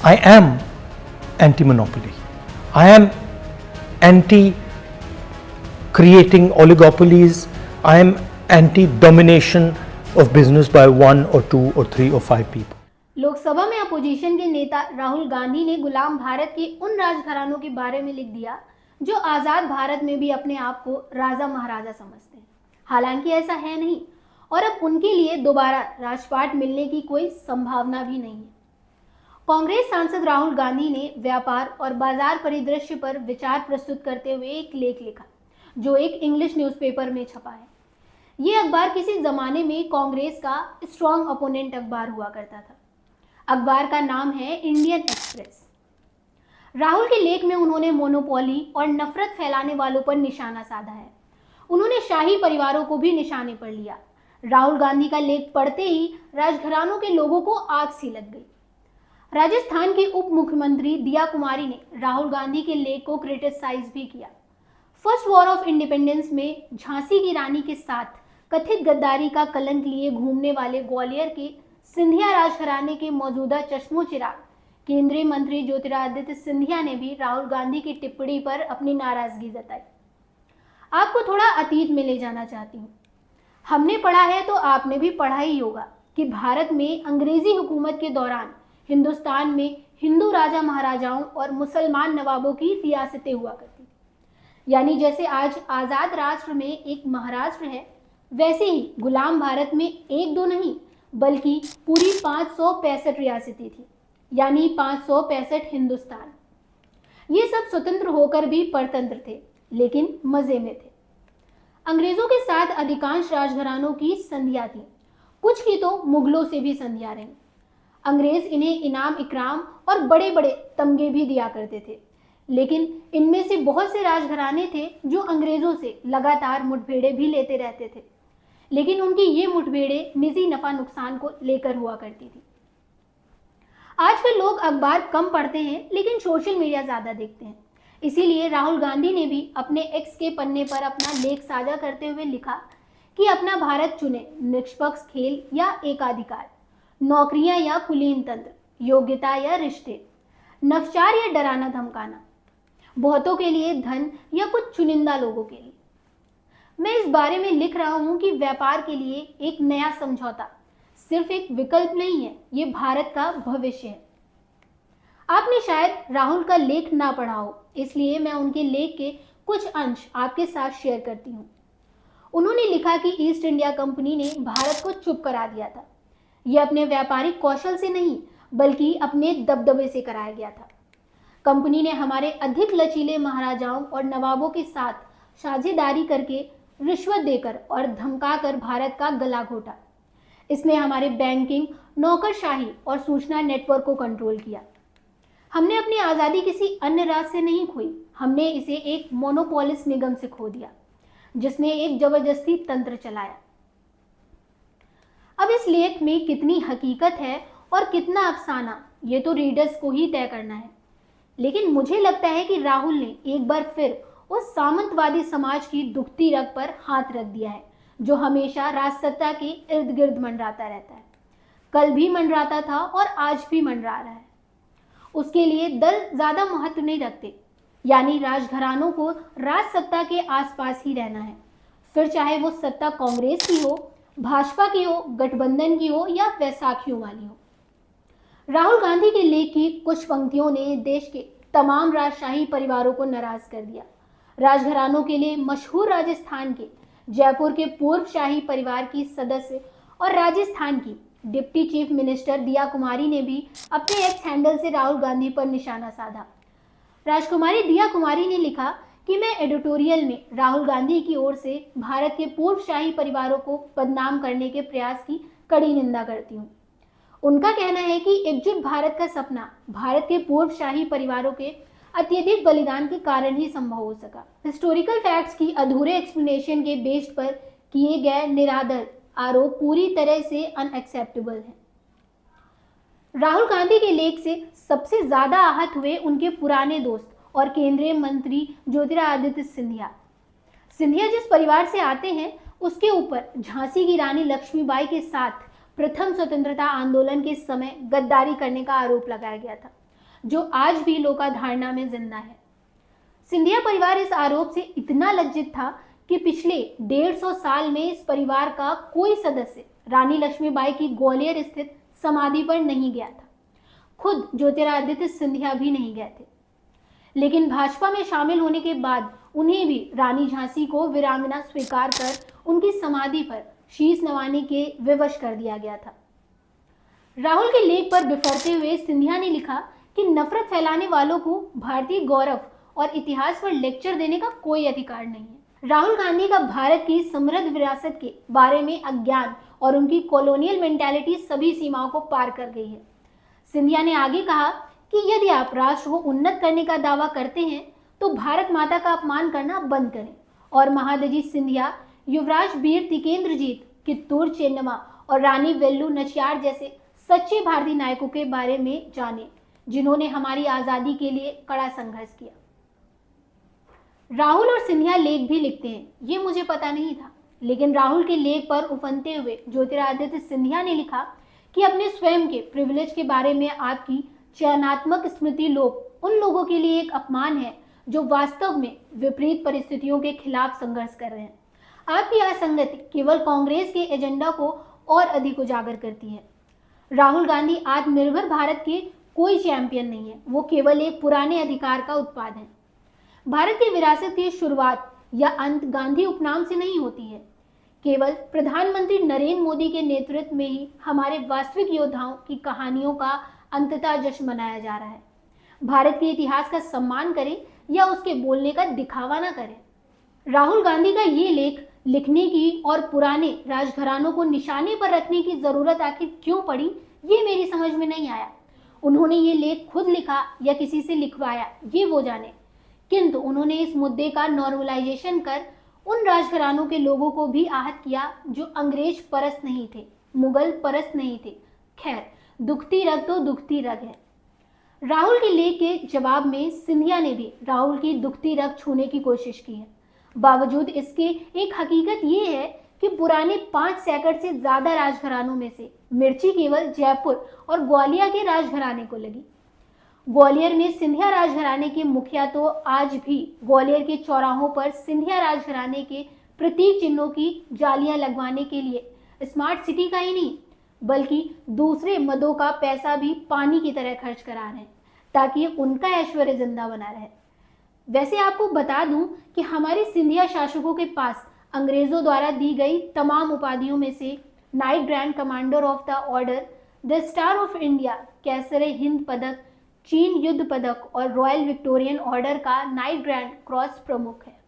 I am anti-monopoly. I am anti-creating oligopolies. I am anti-domination of business by 1 or 2 or 3 or 5 people. Lok Sabha में opposition के नेता राहुल गांधी ने गुलाम भारत के उन राजघरानों के बारे में लिख दिया जो आजाद भारत में भी अपने आप को राजा महाराजा समझते हैं। हालांकि ऐसा है नहीं और अब उनके लिए दोबारा राजपाट मिलने की कोई संभावना भी नहीं है। कांग्रेस सांसद राहुल गांधी ने व्यापार और बाजार परिदृश्य पर विचार प्रस्तुत करते हुए एक लेख लिखा जो एक इंग्लिश न्यूज़पेपर में छपा है। ये अखबार किसी जमाने में कांग्रेस का स्ट्रॉन्ग अपोनेंट अखबार हुआ करता था। अखबार का नाम है इंडियन एक्सप्रेस। राहुल के लेख में उन्होंने मोनोपोली और नफरत फैलाने वालों पर निशाना साधा है। उन्होंने शाही परिवारों को भी निशाने पर लिया। राहुल गांधी का लेख पढ़ते ही राजघरानों के लोगों को आग सी लग गई। राजस्थान की उप मुख्यमंत्री दिया कुमारी ने राहुल गांधी के लेख को क्रिटिसाइज भी किया। फर्स्ट वॉर ऑफ इंडिपेंडेंस में झांसी की रानी के साथ कथित गद्दारी का कलंक लिए घूमने वाले ग्वालियर के सिंधिया राजघराने के मौजूदा चश्मो चिराग केंद्रीय मंत्री ज्योतिरादित्य सिंधिया ने भी राहुल गांधी की टिप्पणी पर अपनी नाराजगी जताई। आपको थोड़ा अतीत में ले जाना चाहती हूँ। हमने पढ़ा है तो आपने भी पढ़ा ही होगा कि भारत में अंग्रेजी हुकूमत के दौरान हिंदुस्तान में हिंदू राजा महाराजाओं और मुसलमान नवाबों की रियासतें हुआ करती। यानी जैसे आज आज़ाद राष्ट्र में एक महाराष्ट्र है, वैसे ही गुलाम भारत में एक दो नहीं बल्कि पूरी 565 रियासतें थी, यानी 565 हिंदुस्तान। ये सब स्वतंत्र होकर भी परतंत्र थे, लेकिन मजे में थे। अंग्रेजों के साथ अधिकांश राजघरानों की संधियां थी, कुछ की तो मुगलों से भी संधियां रहीं। अंग्रेज इन्हें इनाम इकराम और बड़े बड़े तमगे भी दिया करते थे, लेकिन इनमें से बहुत से राजघराने थे जो अंग्रेजों से लगातार मुठभेड़ें भी लेते रहते थे, लेकिन उनकी ये मुठभेड़ें निजी नफा नुकसान को लेकर हुआ करती थी। आजकल लोग अखबार कम पढ़ते हैं लेकिन सोशल मीडिया ज्यादा देखते हैं। इसीलिए राहुल गांधी ने भी अपने एक्स के पन्ने पर अपना लेख साझा करते हुए लिखा कि अपना भारत चुने, निष्पक्ष खेल या एकाधिकार, नौकरियां या कुलीन तंत्र, योग्यता या रिश्ते, नवचार या डराना धमकाना, बहुतों के लिए धन या कुछ चुनिंदा लोगों के लिए। मैं इस बारे में लिख रहा हूं कि व्यापार के लिए एक नया समझौता सिर्फ एक विकल्प नहीं है, ये भारत का भविष्य है। आपने शायद राहुल का लेख ना पढ़ा हो, इसलिए मैं उनके लेख के कुछ अंश आपके साथ शेयर करती हूँ। उन्होंने लिखा कि ईस्ट इंडिया कंपनी ने भारत को चुप करा दिया था। यह अपने व्यापारिक कौशल से नहीं बल्कि अपने दबदबे से कराया गया था। कंपनी ने हमारे अधिक लचीले महाराजाओं और नवाबों के साथ साझेदारी करके रिश्वत देकर और धमकाकर भारत का गला घोटा। इसने हमारे बैंकिंग, नौकरशाही और सूचना नेटवर्क को कंट्रोल किया। हमने अपनी आज़ादी किसी अन्य राज से नहीं खोई, हमने इसे एक मोनोपोलिस निगम से खो दिया जिसने एक जबरदस्ती तंत्र चलाया। अब इस लेख में कितनी हकीकत है और कितना अफसाना, ये तो रीडर्स को ही तय करना है। लेकिन मुझे लगता है कि राहुल ने एक बार फिर उस सामंतवादी समाज की दुखती रग पर हाथ रख दिया है जो हमेशा राजसत्ता के इर्द गिर्द मंडराता रहता है। कल भी मंडराता था और आज भी मंडरा रहा है। उसके लिए दल ज्यादा महत्व नहीं रखते, यानी राजघरानों को राजसत्ता के आसपास ही रहना है, फिर चाहे वो सत्ता कांग्रेस की हो, भाजपा की हो, गठबंधन की हो या वैसाखियों वाली हो। राहुल गांधी के लेख की कुछ पंक्तियों ने देश के तमाम राजशाही परिवारों को नाराज कर दिया। राजघरानों के लिए मशहूर राजस्थान के जयपुर के पूर्व शाही परिवार की सदस्य और राजस्थान की डिप्टी चीफ मिनिस्टर दिया कुमारी ने भी अपने एक्स हैंडल से राहुल गांधी पर निशाना साधा। राजकुमारी दिया कुमारी ने लिखा कि मैं एडिटोरियल में राहुल गांधी की ओर से भारत के पूर्व शाही परिवारों को बदनाम करने के प्रयास की कड़ी निंदा करती हूँ। उनका कहना है कि एकजुट भारत का सपना भारत के पूर्व शाही परिवारों के अत्यधिक बलिदान के कारण ही संभव हो सका। हिस्टोरिकल फैक्ट्स की अधूरे एक्सप्लेनेशन के बेस पर किए गए निरादर आरोप पूरी तरह से अनएक्सेप्टेबल है। राहुल गांधी के लेख से सबसे ज्यादा आहत हुए उनके पुराने दोस्त और केंद्रीय मंत्री ज्योतिरादित्य सिंधिया। सिंधिया जिस परिवार से आते हैं उसके ऊपर झांसी की रानी लक्ष्मीबाई के साथ प्रथम स्वतंत्रता आंदोलन के समय गद्दारी करने का आरोप लगाया गया था। जो आज भी लोकधारणा में जिंदा है। सिंधिया परिवार इस आरोप से इतना लज्जित था कि पिछले 150 साल में इस परिवार का कोई सदस्य रानी लक्ष्मीबाई की ग्वालियर स्थित समाधि पर नहीं गया था। खुद ज्योतिरादित्य सिंधिया भी नहीं गए थे। लेकिन भाजपा में शामिल होने के बाद उन्हें भी रानी झांसी को वीरांगना स्वीकार कर उनकी समाधि पर शीश नवाने के विवश कर दिया गया था। राहुल के लेख पर बिफरते हुए सिंधिया ने लिखा कि नफरत फैलाने वालों को भारतीय गौरव और इतिहास पर लेक्चर देने का कोई अधिकार नहीं है। राहुल गांधी का भारत की समृद्ध विरासत के बारे में अज्ञान और उनकी कॉलोनियल मेंटालिटी सभी सीमाओं को पार कर गई है। सिंधिया ने आगे कहा कि यदि आप राष्ट्र को उन्नत करने का दावा करते हैं तो भारत माता का अपमान करना बंद करें और महादजी सिंधिया, युवराज वीर तिकेंद्रजीत, कित्तूर चेन्नम्मा और रानी वेल्लू नचियार जैसे सच्चे भारतीय नायकों के बारे में जाने, जिन्होंने हमारी आजादी के लिए कड़ा संघर्ष किया। राहुल और सिंधिया लेख भी लिखते हैं, ये मुझे पता नहीं था, लेकिन राहुल के लेख पर उफनते हुए ज्योतिरादित्य सिंधिया ने लिखा कि अपने स्वयं के प्रिविलेज के बारे में आपकी चयनात्मक स्मृति लोप उन लोगों के लिए एक अपमान है जो वास्तव में विपरीत परिस्थितियों के खिलाफ संघर्ष कर रहे हैं। आपकी असंगति केवल कांग्रेस के एजेंडा को और अधिक उजागर करती है। राहुल गांधी आत्मनिर्भर भारत के कोई चैंपियन नहीं है, वो केवल एक पुराने अधिकार का उत्पाद है। भारत की विरासत की शुरुआत या अंत गांधी उपनाम से नहीं होती है। केवल प्रधानमंत्री नरेंद्र मोदी के नेतृत्व में ही हमारे वास्तविक योद्धाओं की कहानियों का अंततः जश्न मनाया जा रहा है। भारत के इतिहास का सम्मान करें या उसके बोलने का दिखावा ना करें। राहुल गांधी का ये लेख लिखने की और पुराने राजघरानों को निशाने पर रखने की जरूरत आखिर क्यों पड़ी, ये मेरी समझ में नहीं आया। उन्होंने ये लेख खुद लिखा या किसी से लिखवाया, ये वो जाने, किंतु उन्होंने इस मुद्दे का नॉर्मलाइजेशन कर उन राजघरानों के लोगों को भी आहत किया जो अंग्रेज परस्त नहीं थे, मुगल परस्त नहीं थे। खैर, दुखती रग तो दुखती रग है। राहुल के लेख के जवाब में सिंधिया ने भी राहुल की दुखती रग छूने की कोशिश की है। बावजूद इसके एक हकीकत ये है कि पुराने 5 सैकड़ से ज्यादा राजघरानों में से मिर्ची केवल जयपुर और ग्वालियर के राजघराने को लगी। ग्वालियर में सिंधिया राजघराने के मुखिया तो आज भी ग्वालियर के चौराहों पर सिंधिया राजघराने के प्रतीक चिन्हों की जालियां लगवाने के लिए स्मार्ट सिटी का ही नहीं बल्कि दूसरे मदों का पैसा भी पानी की तरह खर्च करा रहे हैं ताकि उनका ऐश्वर्य जिंदा बना रहे। वैसे आपको बता दूं कि हमारे सिंधिया शासकों के पास अंग्रेजों द्वारा दी गई तमाम उपाधियों में से knight grand commander of the order, the star of India, कैसरे हिंद पदक, चीन युद्ध पदक और रॉयल विक्टोरियन ऑर्डर का नाइट ग्रैंड क्रॉस प्रमुख है।